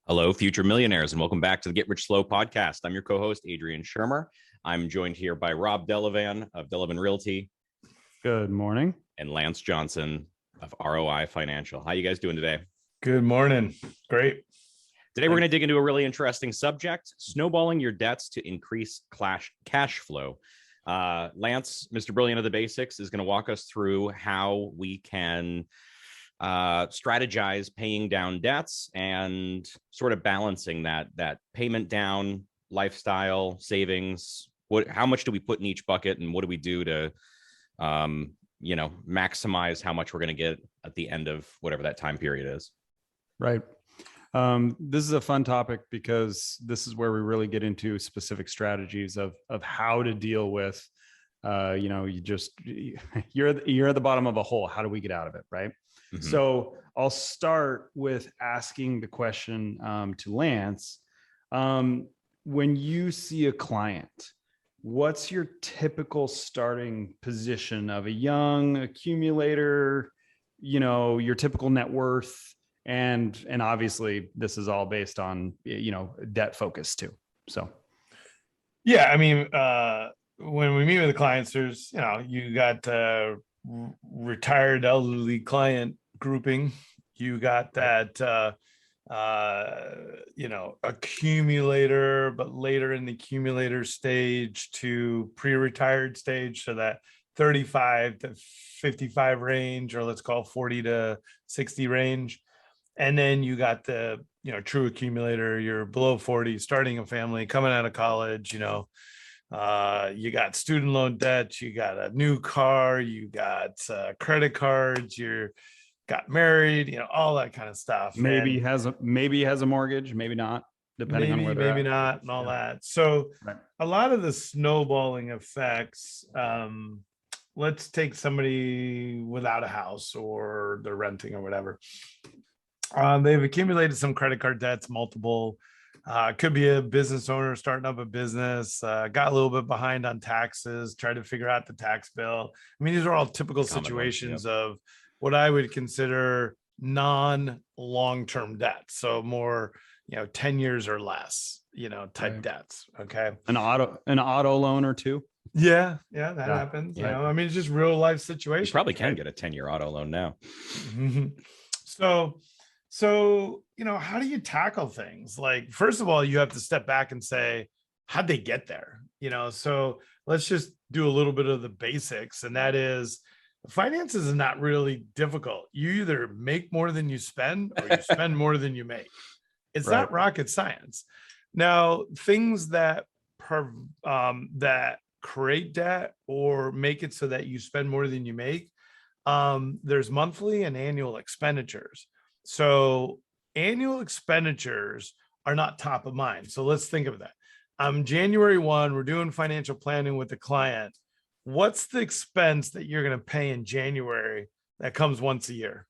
Hello, future millionaires, and welcome back to the Get Rich Slow podcast. I'm your co-host, Adrian Shermer. I'm joined here by Rob Delavan of Delavan Realty Good morning. and Lance Johnson of ROI Financial. How you guys doing today? Good morning. Great. Today, we're going to dig into a really interesting subject, snowballing your debts to increase cash flow. Lance, Mr. Brilliant of the Basics, is going to walk us through how we can strategize paying down debts and sort of balancing that payment down, lifestyle, savings. How much do we put in each bucket, and what do we do to maximize how much we're going to get at the end of whatever that time period is? Right. This is a fun topic because this is where we really get into specific strategies of how to deal with, you're at the bottom of a hole. How do we get out of it? Right. Mm-hmm. So I'll start with asking the question to Lance. When you see a client, what's your typical starting position of a young accumulator, your typical net worth? And obviously this is all based on, debt focus too. So. Yeah. I mean, when we meet with the clients, there's, you got retired elderly client grouping. You got that, accumulator, but later in the accumulator stage to pre-retired stage. So that 35 to 55 range, or let's call 40 to 60 range. And then you got the, true accumulator, you're below 40, starting a family, coming out of college, you got student loan debt, you got a new car, you got credit cards, you got married, all that kind of stuff. Maybe has a mortgage, maybe not, depending on where they're maybe not, and all that. So right. A lot of the snowballing effects, let's take somebody without a house or they're renting or whatever. They've accumulated some credit card debts, multiple. Could be a business owner starting up a business, got a little bit behind on taxes, tried to figure out the tax bill. I mean, these are all typical situations of what I would consider non-long-term debt. So more, 10 years or less, type debts. Okay. An auto loan or two. Yeah. That happens. Right. I mean, it's just real life situation. You probably can get a 10-year auto loan now. So, how do you tackle things? Like, first of all, you have to step back and say, how'd they get there? So let's just do a little bit of the basics. And that is, finances is not really difficult. You either make more than you spend or you spend more than you make. It's not rocket science. Now, things that create debt or make it so that you spend more than you make, there's monthly and annual expenditures. So annual expenditures are not top of mind. So let's think of that. January 1, we're doing financial planning with the client. What's the expense that you're going to pay in January that comes once a year?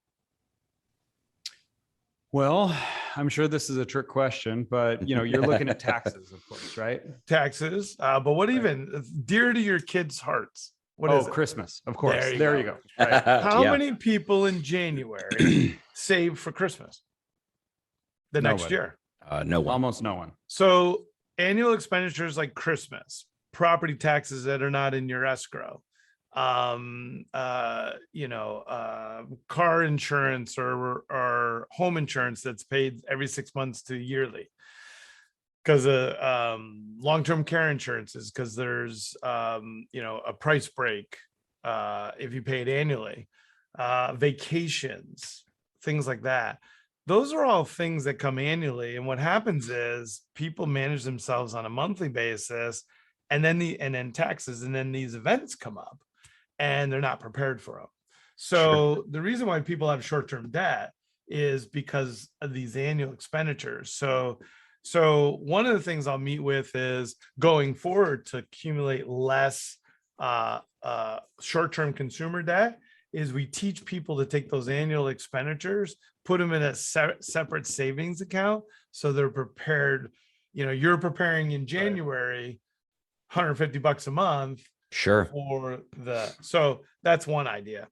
Well, I'm sure this is a trick question, but you're looking at taxes, of course, right? Taxes. But what even dear to your kids' hearts? What is it? Christmas, of course. There you go. Right. How many people in January save for Christmas the next year? No one. Almost no one. So annual expenditures like Christmas, property taxes that are not in your escrow, car insurance or home insurance that's paid every 6 months to yearly. Because long-term care insurances, because there's a price break if you pay it annually, vacations, things like that. Those are all things that come annually. And what happens is people manage themselves on a monthly basis, and then taxes, and then these events come up, and they're not prepared for them. So the reason why people have short-term debt is because of these annual expenditures. So one of the things I'll meet with is going forward to accumulate less short-term consumer debt is we teach people to take those annual expenditures, put them in a separate savings account. So they're prepared. You're preparing in January, $150 a month. Sure. So that's one idea.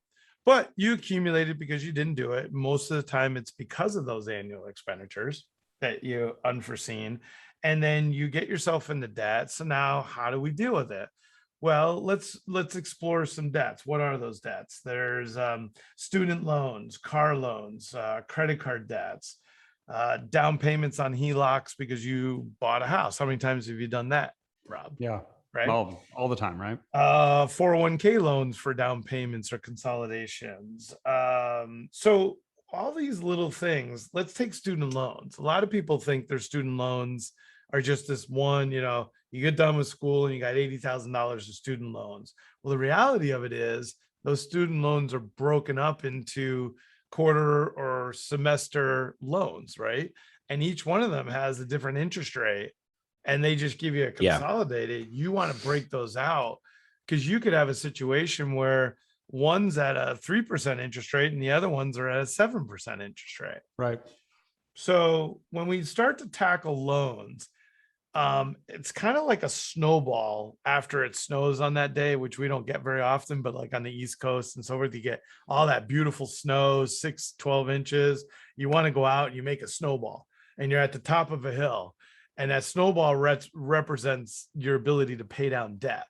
But you accumulated because you didn't do it. Most of the time it's because of those annual expenditures. that you unforeseen, and then you get yourself into debt. So now how do we deal with it? Well, let's explore some debts. What are those debts? There's student loans, car loans, credit card debts, down payments on HELOCs because you bought a house. How many times have you done that, Rob? Yeah. Right. All the time, right? 401k loans for down payments or consolidations. So all these little things. Let's take student loans. A lot of people think their student loans are just this one, you get done with school and you got $80,000 of student loans. Well, the reality of it is those student loans are broken up into quarter or semester loans, right? And each one of them has a different interest rate, and they just give you a consolidated. You want to break those out because you could have a situation where one's at a 3% interest rate and the other ones are at a 7% interest rate. Right. So when we start to tackle loans, it's kind of like a snowball after it snows on that day, which we don't get very often, but like on the East Coast and so forth, you get all that beautiful snow, 12 inches. You want to go out and you make a snowball and you're at the top of a hill. And that snowball represents your ability to pay down debt.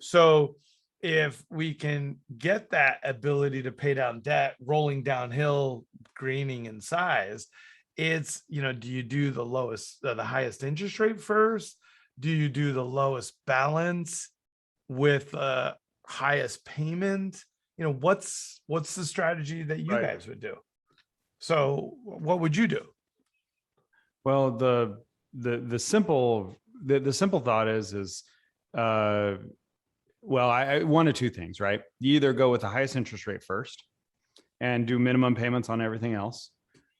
So if we can get that ability to pay down debt, rolling downhill, greening in size, it's, do you do the highest interest rate first? Do you do the lowest balance with highest payment? What's the strategy that you guys would do? So what would you do? Well, the simple thought is I one of two things, right? You either go with the highest interest rate first and do minimum payments on everything else.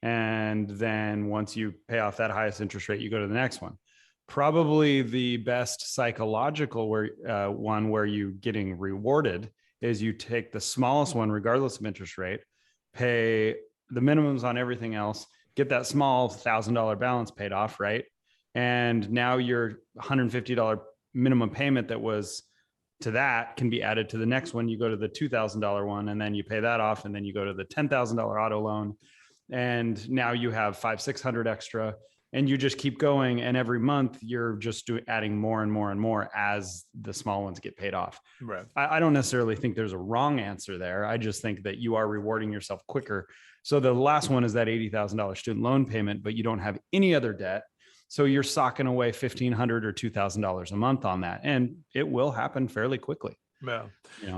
And then once you pay off that highest interest rate, you go to the next one. Probably the best psychological one where you getting rewarded is you take the smallest one, regardless of interest rate, pay the minimums on everything else, get that small $1,000 balance paid off, right? And now your $150 minimum payment that was to that can be added to the next one. You go to the $2,000 one and then you pay that off. And then you go to the $10,000 auto loan. And now you have $500-600 extra and you just keep going. And every month you're just adding more and more and more as the small ones get paid off. Right. I don't necessarily think there's a wrong answer there. I just think that you are rewarding yourself quicker. So the last one is that $80,000 student loan payment, but you don't have any other debt. So you're socking away $1,500 or $2,000 a month on that. And it will happen fairly quickly. Yeah.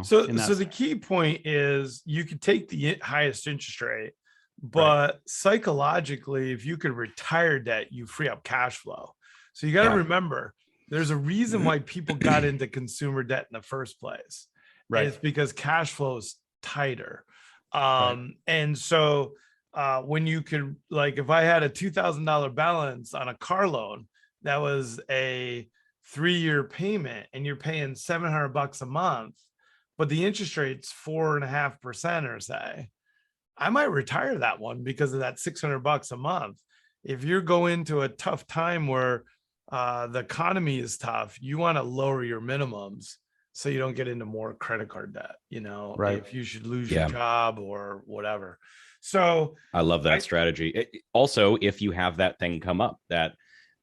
So the key point is you could take the highest interest rate, but psychologically, if you could retire debt, you free up cash flow. So you got to remember, there's a reason why people got into consumer debt in the first place. Right. It's because cash flow is tighter. And so when you could, like, if I had a $2,000 balance on a car loan, that was a 3-year payment and you're paying $700 a month, but the interest rate's 4.5% or say, I might retire that one because of that $600 a month. If you're going to a tough time where the economy is tough, you want to lower your minimums so you don't get into more credit card debt, if you should lose your job or whatever. So I love that strategy. Also, if you have that thing come up that,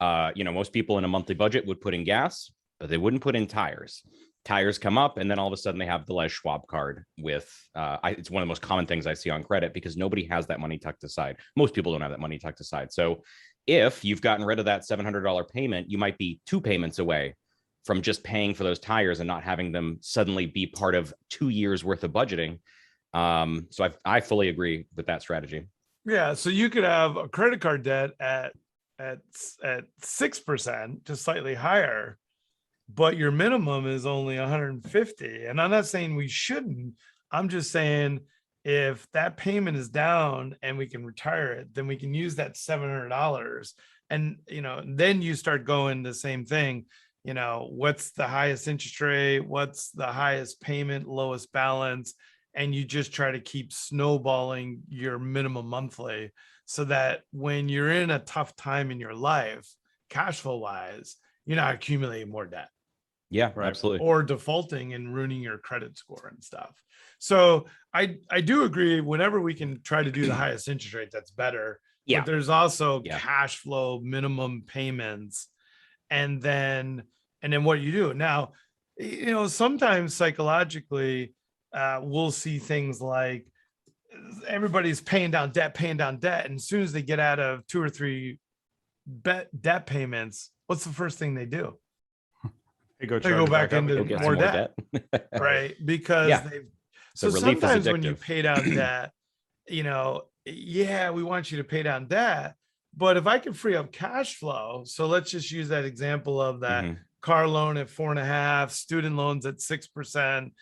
most people in a monthly budget would put in gas, but they wouldn't put in tires. Tires come up and then all of a sudden they have the Les Schwab card with, it's one of the most common things I see on credit because nobody has that money tucked aside. Most people don't have that money tucked aside. So if you've gotten rid of that $700 payment, you might be 2 payments away from just paying for those tires and not having them suddenly be part of 2 years worth of budgeting. So I fully agree with that strategy. Yeah. So you could have a credit card debt at 6%, just slightly higher, but your minimum is only 150. And I'm not saying we shouldn't. I'm just saying if that payment is down and we can retire it, then we can use that $700. And, then you start going the same thing. What's the highest interest rate? What's the highest payment, lowest balance? And you just try to keep snowballing your minimum monthly so that when you're in a tough time in your life, cash flow wise, you're not accumulating more debt. Yeah, absolutely. Or defaulting and ruining your credit score and stuff. So I do agree, whenever we can try to do the highest interest rate, that's better. Yeah. but there's also Yeah. cash flow minimum payments. And then what you do now, sometimes psychologically, we'll see things like everybody's paying down debt. And as soon as they get out of 2 or 3 debt payments, what's the first thing they do? They go They go back into Go get more some more debt, debt. right? Because Yeah. they've So so relief is sometimes when you addictive. pay down debt, yeah, we want you to pay down debt, but if I can free up cash flow, so let's just use that example of that Mhm. car loan at 4.5, student loans at 6%.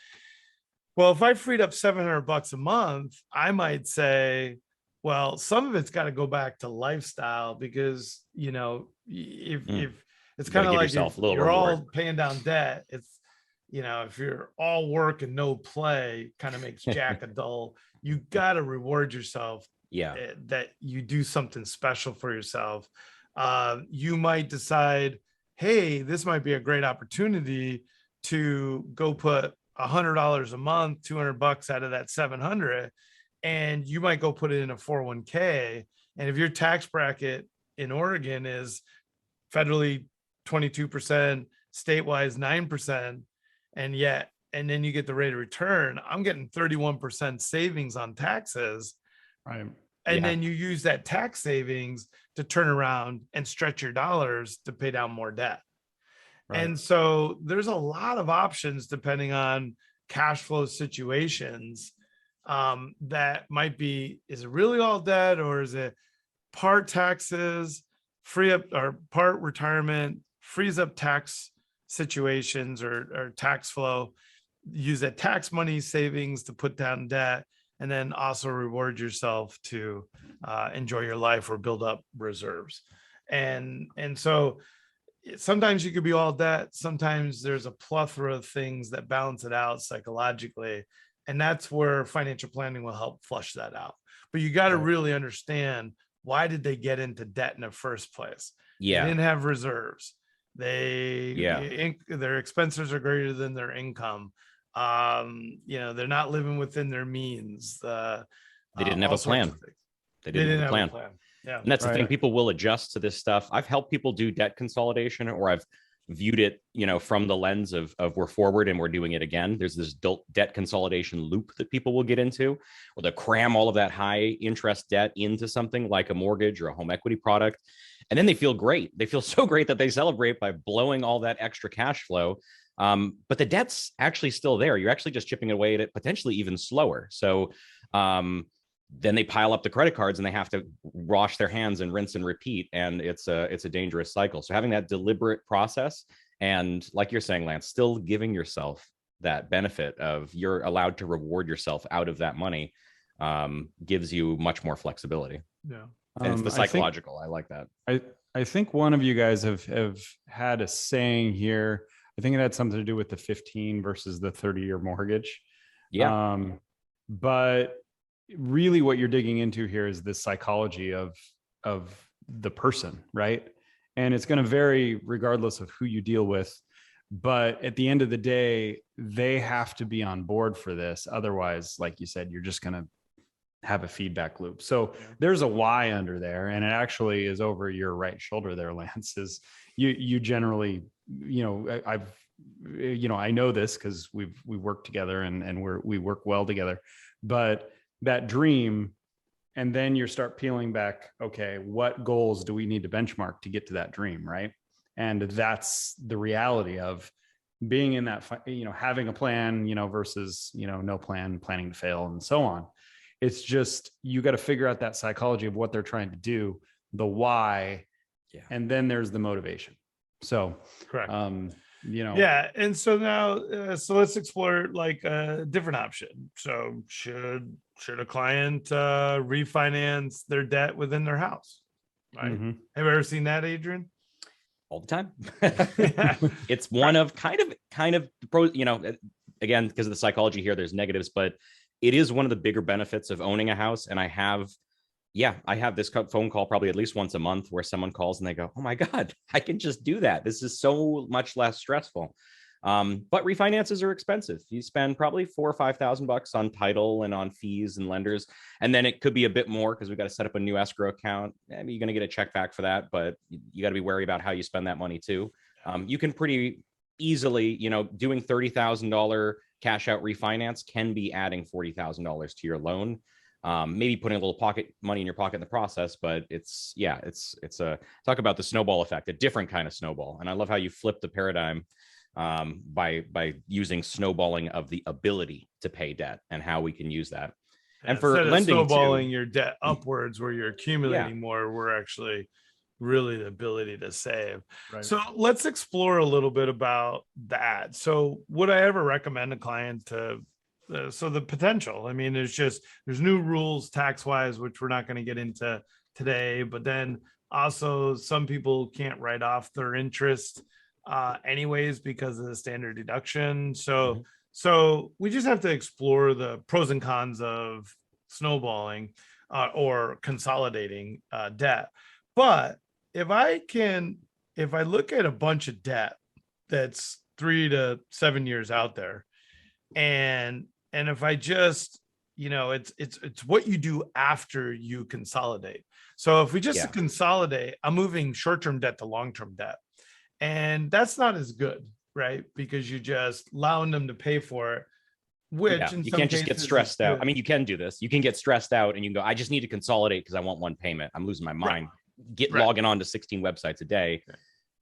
Well, if I freed up $700 a month, I might say, well, some of it's got to go back to lifestyle because, if it's You got kind to of give like if yourself a little you're reward. all paying down debt, it's, if you're all work and no play, kind of makes Jack a dull. You got to reward yourself. Yeah. That you do something special for yourself. You might decide, hey, this might be a great opportunity to go put $100 a month, $200 out of that 700, and you might go put it in a 401k. And if your tax bracket in Oregon is federally 22%, statewide 9%, and then you get the rate of return, I'm getting 31% savings on taxes. Right. And then you use that tax savings to turn around and stretch your dollars to pay down more debt. Right. And so there's a lot of options depending on cash flow situations, that might be, is it really all debt or is it part taxes, free up, or part retirement, frees up tax situations or tax flow, use that tax money savings to put down debt, and then also reward yourself to enjoy your life or build up reserves. And so sometimes you could be all debt. Sometimes there's a plethora of things that balance it out psychologically. And that's where financial planning will help flush that out. But you got to really understand, why did they get into debt in the first place? Yeah. They didn't have reserves. Their expenses are greater than their income. They're not living within their means. They didn't have a plan. They didn't have a plan. Yeah. And that's the thing. People will adjust to this stuff. I've helped people do debt consolidation, or I've viewed it, from the lens of we're forward and we're doing it again. There's this debt consolidation loop that people will get into, where they cram all of that high interest debt into something like a mortgage or a home equity product. And then they feel great. They feel so great that they celebrate by blowing all that extra cash flow. But the debt's actually still there. You're actually just chipping away at it, potentially even slower. So then they pile up the credit cards and they have to wash their hands and rinse and repeat. And it's a dangerous cycle. So having that deliberate process, and like you're saying, Lance, still giving yourself that benefit of you're allowed to reward yourself out of that money, gives you much more flexibility. Yeah. And it's the psychological. I like that. I think one of you guys have had a saying here. I think it had something to do with the 15 versus the 30-year mortgage. Yeah. But really what you're digging into here is the psychology of the person, right? And it's going to vary regardless of who you deal with. But at the end of the day, they have to be on board for this. Otherwise, like you said, you're just going to have a feedback loop. So there's a why under there, and it actually is over your right shoulder there, Lance. Is you generally, I know this because we work together and we work well together, but that dream, and then you start peeling back, okay, what goals do we need to benchmark to get to that dream, right? And that's the reality of being in that, having a plan, versus, no plan, planning to fail, and so on. It's just, you got to figure out that psychology of what they're trying to do, the why, and then there's the motivation. So, correct. Yeah. And so now, so let's explore like a different option. So should a client refinance their debt within their house? Right. Mm-hmm. Have you ever seen that, Adrian? All the time. It's one of kind of pros, again, because of the psychology here, there's negatives, but it is one of the bigger benefits of owning a house. And I have this phone call probably at least once a month where someone calls and they go, oh my God, I can just do that. This is so much less stressful. But refinances are expensive. You spend probably $4,000 or $5,000 on title and on fees and lenders. And then it could be a bit more because we've got to set up a new escrow account. Maybe you're going to get a check back for that, but you got to be wary about how you spend that money too. You can pretty easily, doing $30,000 cash out refinance can be adding $40,000 to your loan. Maybe putting a little pocket money in your pocket in the process, but it's a talk about the snowball effect, a different kind of snowball. And I love how you flip the paradigm by using snowballing of the ability to pay debt and how we can use that. And for lending, snowballing your debt upwards where you're accumulating more, we're actually really the ability to save. Right. So let's explore a little bit about that. So would I ever recommend a client to so the potential, I mean, there's new rules tax wise, which we're not going to get into today, but then also some people can't write off their interest anyways because of the standard deduction. So we just have to explore the pros and cons of snowballing or consolidating debt. But if I look at a bunch of debt that's 3 to 7 years out there, and if I just, it's what you do after you consolidate. So if we just consolidate, I'm moving short-term debt to long-term debt. And that's not as good, right? Because you just allowing them to pay for it, which in you some can't just get cases stressed out. I mean, you can do this. You can get stressed out and you can go, I just need to consolidate because I want one payment. I'm losing my mind. Logging on to 16 websites a day.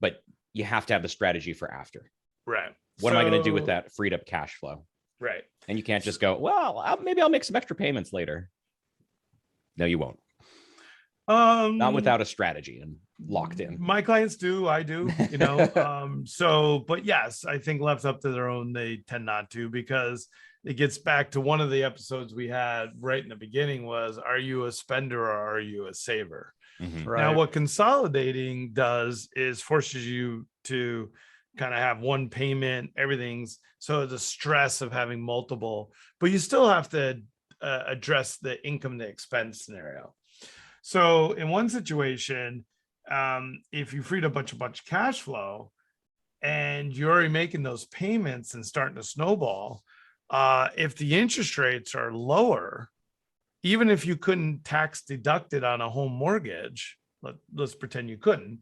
But you have to have the strategy for after. Right. What am I going to do with that freed up cash flow? Right. And you can't just go, well, maybe I'll make some extra payments later. No, you won't. Not without a strategy and locked in. My clients do, I do, but yes, I think left up to their own, they tend not to, because it gets back to one of the episodes we had right in the beginning was, are you a spender or are you a saver? Mm-hmm. Right. Now, what consolidating does is forces you to kind of have one payment, everything's, so the stress of having multiple, but you still have to address the income to expense scenario. So in one situation, if you freed a bunch of cash flow and you're already making those payments and starting to snowball, if the interest rates are lower, even if you couldn't tax deduct it on a home mortgage, let's pretend you couldn't,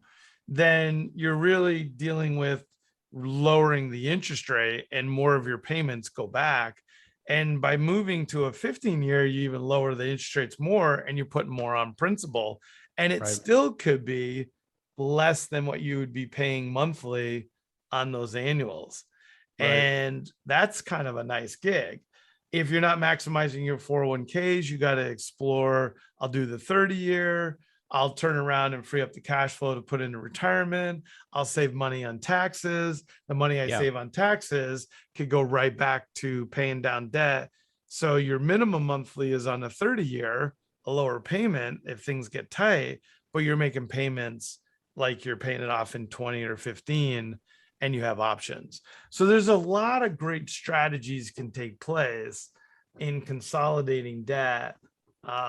then you're really dealing with lowering the interest rate and more of your payments go back. And by moving to a 15-year, you even lower the interest rates more and you're putting more on principal. And it still could be less than what you would be paying monthly on those annuals. Right. And that's kind of a nice gig. If you're not maximizing your 401ks, you got to explore, I'll do the 30-year. I'll turn around and free up the cash flow to put into retirement. I'll save money on taxes. The money I save on taxes could go right back to paying down debt. So your minimum monthly is on a 30-year, a lower payment if things get tight, but you're making payments like you're paying it off in 20 or 15 and you have options. So there's a lot of great strategies can take place in consolidating debt.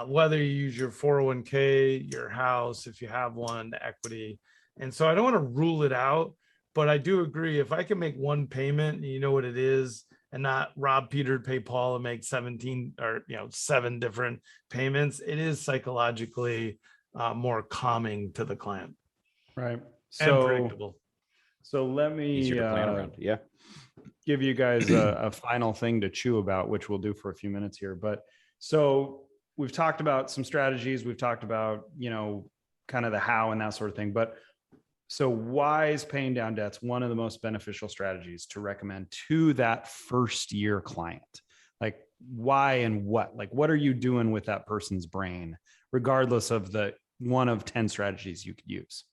Whether you use your 401k, your house, if you have one, the equity. And so I don't want to rule it out, but I do agree if I can make one payment and you know what it is and not rob Peter to pay Paul and make 17 or 7 different payments, it is psychologically more calming to the client. Right. And predictable. So let me plan around. give you guys a final thing to chew about, which we'll do for a few minutes here. But so we've talked about some strategies. We've talked about, kind of the how and that sort of thing. But so why is paying down debts one of the most beneficial strategies to recommend to that first year client? Like why and what? Like what are you doing with that person's brain, regardless of the one of 10 strategies you could use?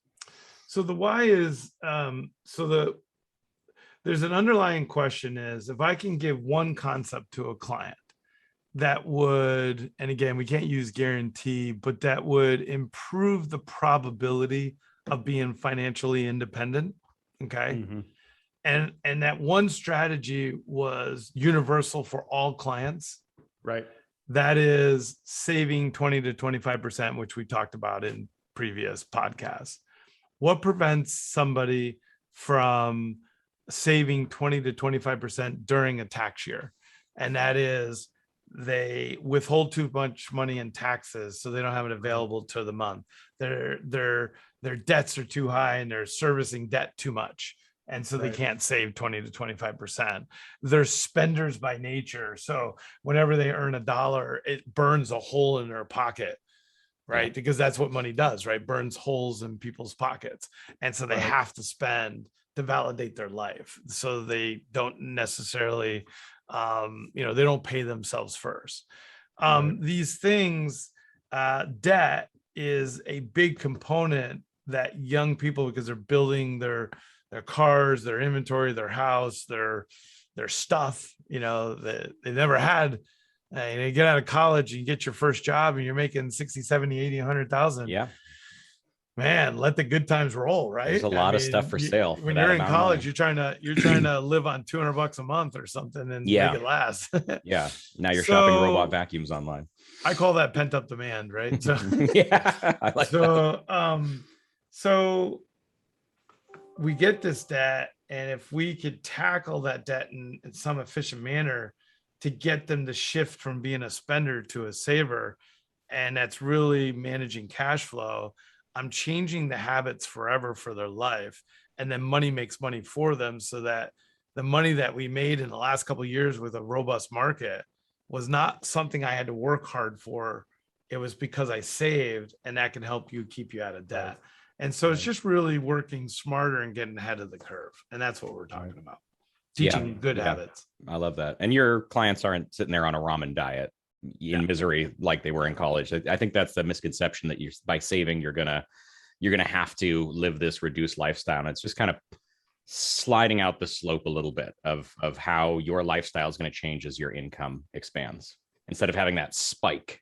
So the why is, there's an underlying question is, if I can give one concept to a client that would, and again, we can't use guarantee, but that would improve the probability of being financially independent. Okay. Mm-hmm. And that one strategy was universal for all clients. Right. That is saving 20 to 25%, which we talked about in previous podcasts. What prevents somebody from saving 20 to 25% during a tax year. And that is they withhold too much money in taxes, so they don't have it available to the month. Their debts are too high and they're servicing debt too much. And so they can't save 20 to 25%. They're spenders by nature. So whenever they earn $1, it burns a hole in their pocket, right? Because that's what money does, right? Burns holes in people's pockets. And so they have to spend to validate their life. So they don't necessarily, they don't pay themselves first. These things, debt is a big component that young people, because they're building their cars, their inventory, their house, their stuff, that they never had. And you get out of college, you get your first job and you're making 60, 70, 80, 100,000. Yeah. Man, let the good times roll, right? There's a lot of stuff for sale. When you're in college, you're trying to live on $200 a month or something and make it last. Yeah. Now you're shopping robot vacuums online. I call that pent up demand, right? So yeah. I like that. So we get this debt, and if we could tackle that debt in some efficient manner to get them to shift from being a spender to a saver, and that's really managing cash flow, I'm changing the habits forever for their life. And then money makes money for them, so that the money that we made in the last couple of years with a robust market was not something I had to work hard for. It was because I saved, and that can help you keep you out of debt. And so it's just really working smarter and getting ahead of the curve. And that's what we're talking about. Teaching good habits. I love that. And your clients aren't sitting there on a ramen diet in misery like they were in college. I think that's the misconception, that by saving, you're gonna have to live this reduced lifestyle. And it's just kind of sliding out the slope a little bit of how your lifestyle is going to change as your income expands, instead of having that spike.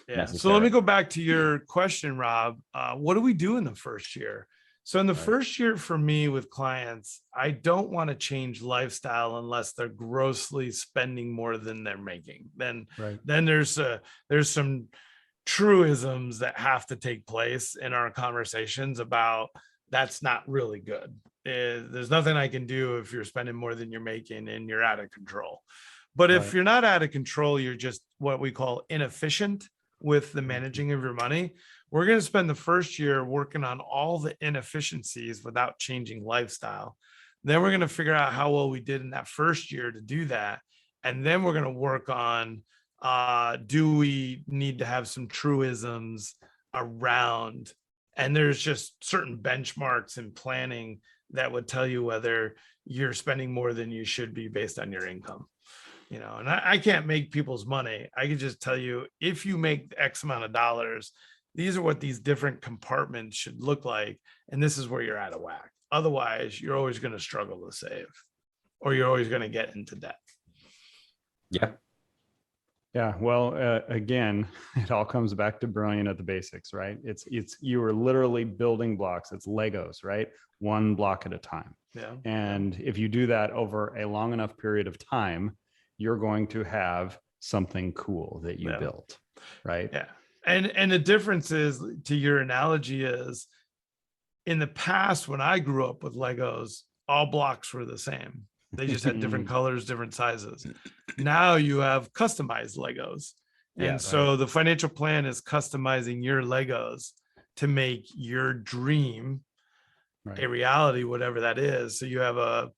Yeah. So let me go back to your question, Rob. What do we do in the first year? So in the first year for me with clients, I don't want to change lifestyle unless they're grossly spending more than they're making. Then there's some truisms that have to take place in our conversations about that's not really good. There's nothing I can do if you're spending more than you're making and you're out of control. But if you're not out of control, you're just what we call inefficient with the managing of your money. We're going to spend the first year working on all the inefficiencies without changing lifestyle. Then we're going to figure out how well we did in that first year to do that. And then we're going to work on, do we need to have some truisms around? And there's just certain benchmarks in planning that would tell you whether you're spending more than you should be based on your income. And I can't make people's money. I can just tell you, if you make X amount of dollars, these are what these different compartments should look like. And this is where you're out of whack. Otherwise, you're always going to struggle to save, or you're always going to get into debt. Yeah. Yeah. Well, again, it all comes back to brilliant at the basics, right? You are literally building blocks. It's Legos, right? One block at a time. Yeah. And if you do that over a long enough period of time, you're going to have something cool that you built, right? Yeah. And the difference is, to your analogy, is in the past, when I grew up with Legos, all blocks were the same. They just had different colors, different sizes. Now you have customized Legos. And so the financial plan is customizing your Legos to make your dream a reality, whatever that is. So you have a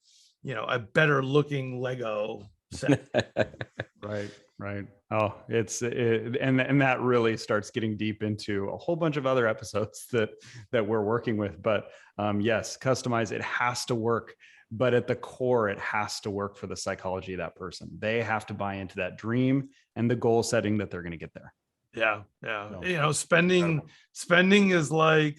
better looking Lego set. Right. Oh, and that really starts getting deep into a whole bunch of other episodes that we're working with. But yes, customize, it has to work. But at the core, it has to work for the psychology of that person. They have to buy into that dream and the goal setting that they're going to get there. Yeah. So, spending is like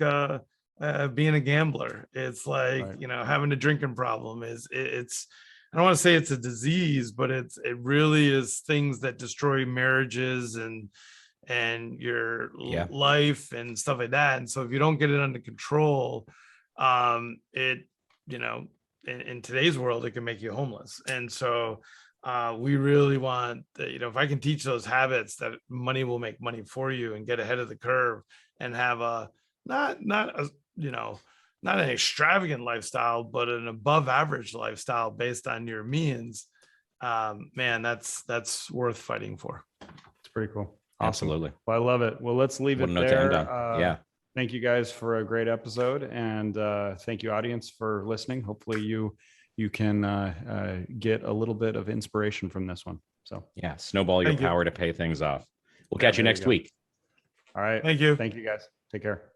being a gambler. It's like, having a drinking problem. It's I don't want to say it's a disease, but it really is things that destroy marriages and your life and stuff like that. And so if you don't get it under control, in today's world, it can make you homeless. And so we really want that, if I can teach those habits, that money will make money for you and get ahead of the curve and have a not a not an extravagant lifestyle, but an above average lifestyle based on your means, man, that's worth fighting for. It's pretty cool. Awesome. Absolutely. Well, I love it. Well, let's leave What it a note to end there. on. Yeah. Thank you guys for a great episode, and thank you, audience, for listening. Hopefully you can get a little bit of inspiration from this one. So yeah, snowball your Thank you. power to pay things off. We'll Yeah, catch you there you next go. week. All right. Thank you. Thank you guys. Take care.